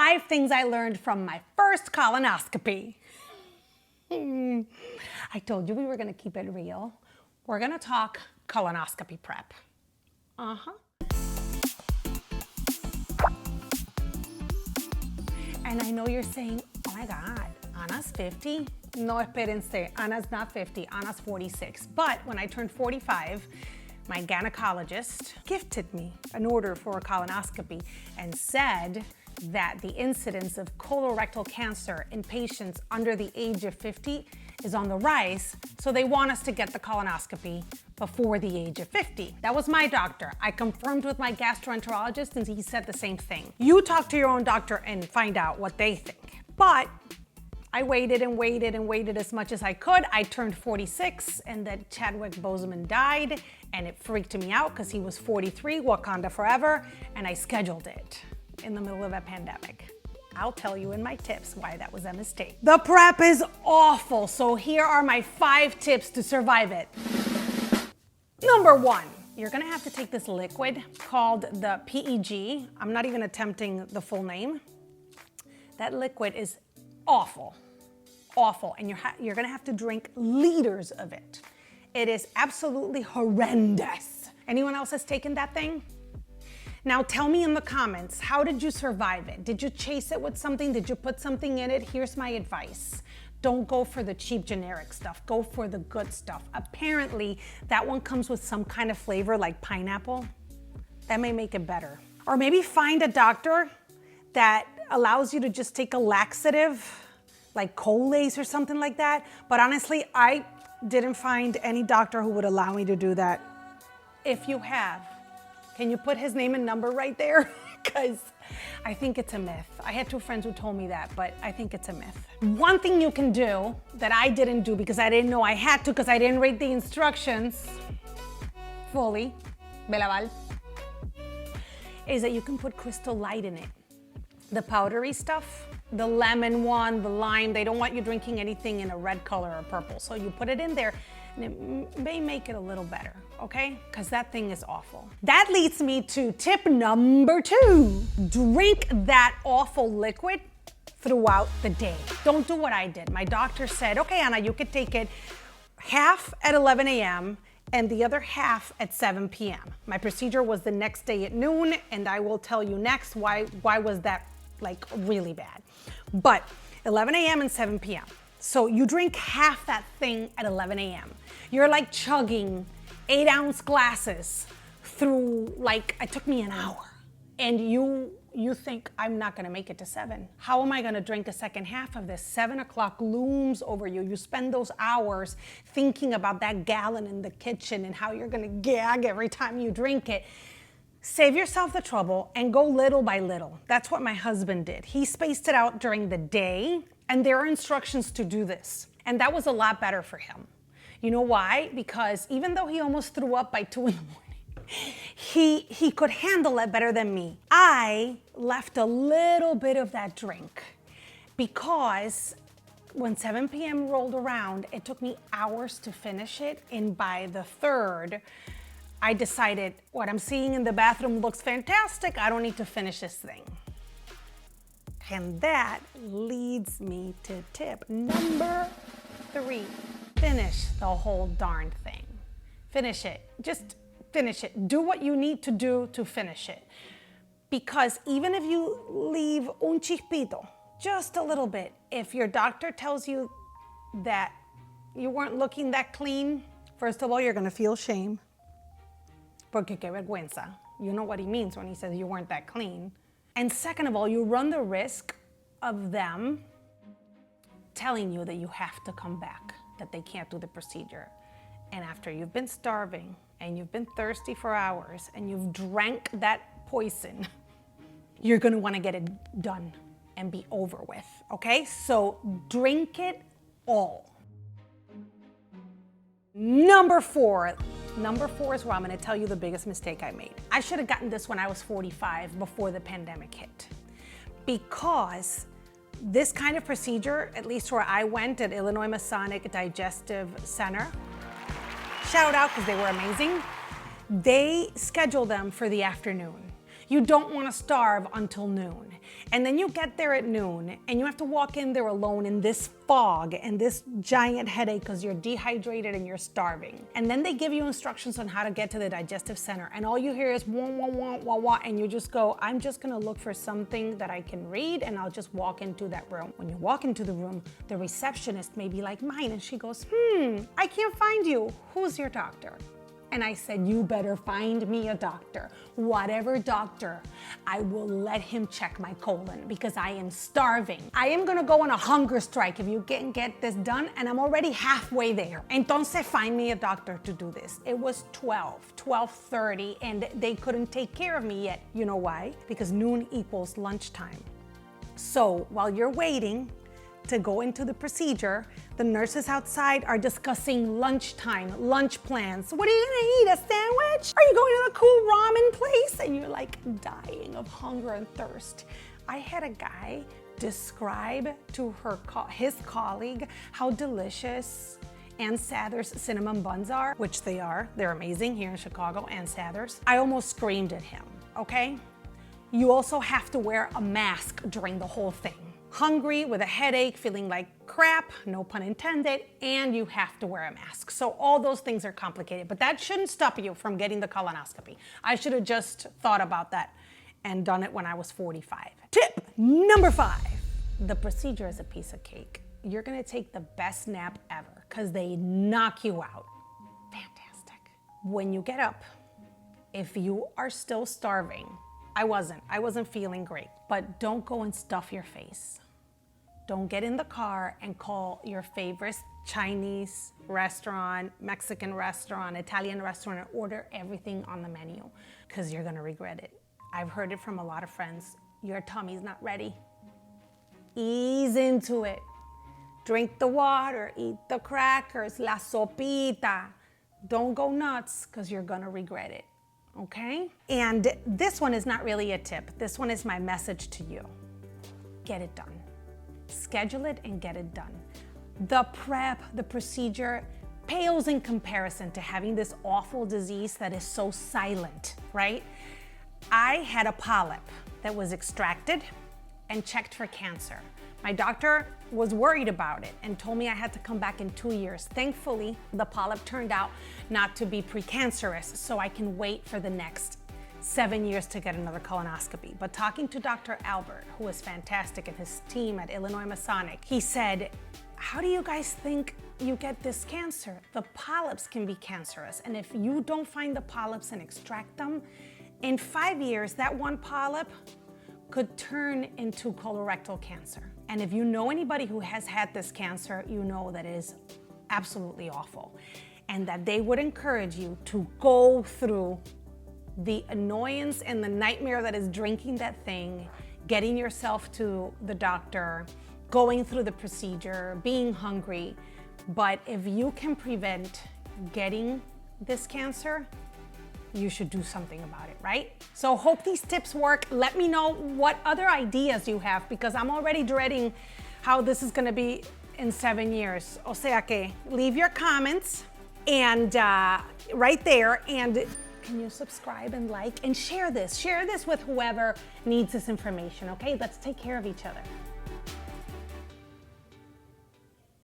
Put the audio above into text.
5 things I learned from my first colonoscopy. I told you we were gonna keep it real. We're gonna talk colonoscopy prep. And I know you're saying, oh my God, Ana's 50? No, espérense, Ana's not 50, Ana's 46. But when I turned 45, my gynecologist gifted me an order for a colonoscopy and said that the incidence of colorectal cancer in patients under the age of 50 is on the rise, so they want us to get the colonoscopy before the age of 50. That was my doctor. I confirmed with my gastroenterologist and he said the same thing. You talk to your own doctor and find out what they think. But I waited and waited and waited as much as I could. I turned 46 and then Chadwick Boseman died and it freaked me out because he was 43, Wakanda forever, and I scheduled it in the middle of a pandemic. I'll tell you in my tips why that was a mistake. The prep is awful, so here are my 5 tips to survive it. Number 1, you're gonna have to take this liquid called the PEG. I'm not even attempting the full name. That liquid is awful, awful, and you're gonna have to drink liters of it. It is absolutely horrendous. Anyone else has taken that thing? Now tell me in the comments, how did you survive it? Did you chase it with something? Did you put something in it? Here's my advice. Don't go for the cheap generic stuff. Go for the good stuff. Apparently, that one comes with some kind of flavor like pineapple. That may make it better. Or maybe find a doctor that allows you to just take a laxative, like Colace or something like that. But honestly, I didn't find any doctor who would allow me to do that. If you have, can you put his name and number right there? Because I think it's a myth. I had 2 friends who told me that, but I think it's a myth. One thing you can do that I didn't do because I didn't know I had to, because I didn't read the instructions fully, Belaval, is that you can put Crystal Light in it. The powdery stuff, the lemon one, the lime, they don't want you drinking anything in a red color or purple. So you put it in there and it may make it a little better, okay? Because that thing is awful. That leads me to tip number 2. Drink that awful liquid throughout the day. Don't do what I did. My doctor said, okay, Ana, you could take it half at 11 a.m. and the other half at 7 p.m. My procedure was the next day at noon, and I will tell you next why was that like really bad. But 11 a.m. and 7 p.m. So you drink half that thing at 11 a.m. You're like chugging 8-ounce glasses through, like, it took me an hour. And you think, I'm not gonna make it to 7. How am I gonna drink a second half of this? 7 o'clock looms over you. You spend those hours thinking about that gallon in the kitchen and how you're gonna gag every time you drink it. Save yourself the trouble and go little by little. That's what my husband did. He spaced it out during the day, and there are instructions to do this. And that was a lot better for him. You know why? Because even though he almost threw up by 2 in the morning, he could handle it better than me. I left a little bit of that drink because when 7 p.m. rolled around, it took me hours to finish it. And by the 3rd, I decided what I'm seeing in the bathroom looks fantastic. I don't need to finish this thing. And that leads me to tip number 3. Finish the whole darn thing. Finish it. Just finish it. Do what you need to do to finish it. Because even if you leave un chispito, just a little bit, if your doctor tells you that you weren't looking that clean, first of all, you're gonna feel shame. Porque qué vergüenza. You know what he means when he says you weren't that clean. And second of all, you run the risk of them telling you that you have to come back, that they can't do the procedure. And after you've been starving and you've been thirsty for hours and you've drank that poison, you're gonna wanna get it done and be over with, okay? So drink it all. Number 4 is where I'm gonna tell you the biggest mistake I made. I should have gotten this when I was 45 before the pandemic hit. Because this kind of procedure, at least where I went at Illinois Masonic Digestive Center, shout out because they were amazing, they schedule them for the afternoon. You don't want to starve until noon. And then you get there at noon and you have to walk in there alone in this fog and this giant headache because you're dehydrated and you're starving. And then they give you instructions on how to get to the digestive center. And all you hear is wah, wah, wah, wah, wah. And you just go, I'm just going to look for something that I can read and I'll just walk into that room. When you walk into the room, the receptionist may be like mine and she goes, I can't find you. Who's your doctor? And I said, you better find me a doctor. Whatever doctor, I will let him check my colon because I am starving. I am gonna go on a hunger strike if you can't get this done, and I'm already halfway there. Entonces find me a doctor to do this. It was 12:30, and they couldn't take care of me yet. You know why? Because noon equals lunchtime. So while you're waiting to go into the procedure, the nurses outside are discussing lunchtime, lunch plans. What are you gonna eat, a sandwich? Are you going to the cool ramen place? And you're like dying of hunger and thirst. I had a guy describe to his colleague how delicious Ann Sather's cinnamon buns are, which they are. They're amazing here in Chicago, Ann Sather's. I almost screamed at him, okay? You also have to wear a mask during the whole thing. Hungry, with a headache, feeling like crap, no pun intended, and you have to wear a mask. So all those things are complicated, but that shouldn't stop you from getting the colonoscopy. I should have just thought about that and done it when I was 45. Tip number 5, the procedure is a piece of cake. You're gonna take the best nap ever because they knock you out. Fantastic. When you get up, if you are still starving, I wasn't feeling great, but don't go and stuff your face. Don't get in the car and call your favorite Chinese restaurant, Mexican restaurant, Italian restaurant, and order everything on the menu because you're gonna regret it. I've heard it from a lot of friends. Your tummy's not ready. Ease into it. Drink the water, eat the crackers, la sopita. Don't go nuts because you're gonna regret it, okay? And this one is not really a tip. This one is my message to you. Get it done. Schedule it and get it done. The prep, the procedure pales in comparison to having this awful disease that is so silent, right? I had a polyp that was extracted and checked for cancer. My doctor was worried about it and told me I had to come back in 2 years. Thankfully, the polyp turned out not to be precancerous, so I can wait for the next 7 years to get another colonoscopy. But talking to Dr. Albert, who is fantastic, and his team at Illinois Masonic, he said, how do you guys think you get this cancer? The polyps can be cancerous, and if you don't find the polyps and extract them, in 5 years, that one polyp could turn into colorectal cancer. And if you know anybody who has had this cancer, you know that it is absolutely awful. And that they would encourage you to go through the annoyance and the nightmare that is drinking that thing, getting yourself to the doctor, going through the procedure, being hungry. But if you can prevent getting this cancer, you should do something about it, right? So hope these tips work. Let me know what other ideas you have because I'm already dreading how this is gonna be in 7 years. O sea que leave your comments and right there, and can you subscribe and like and share this? Share this with whoever needs this information, okay? Let's take care of each other.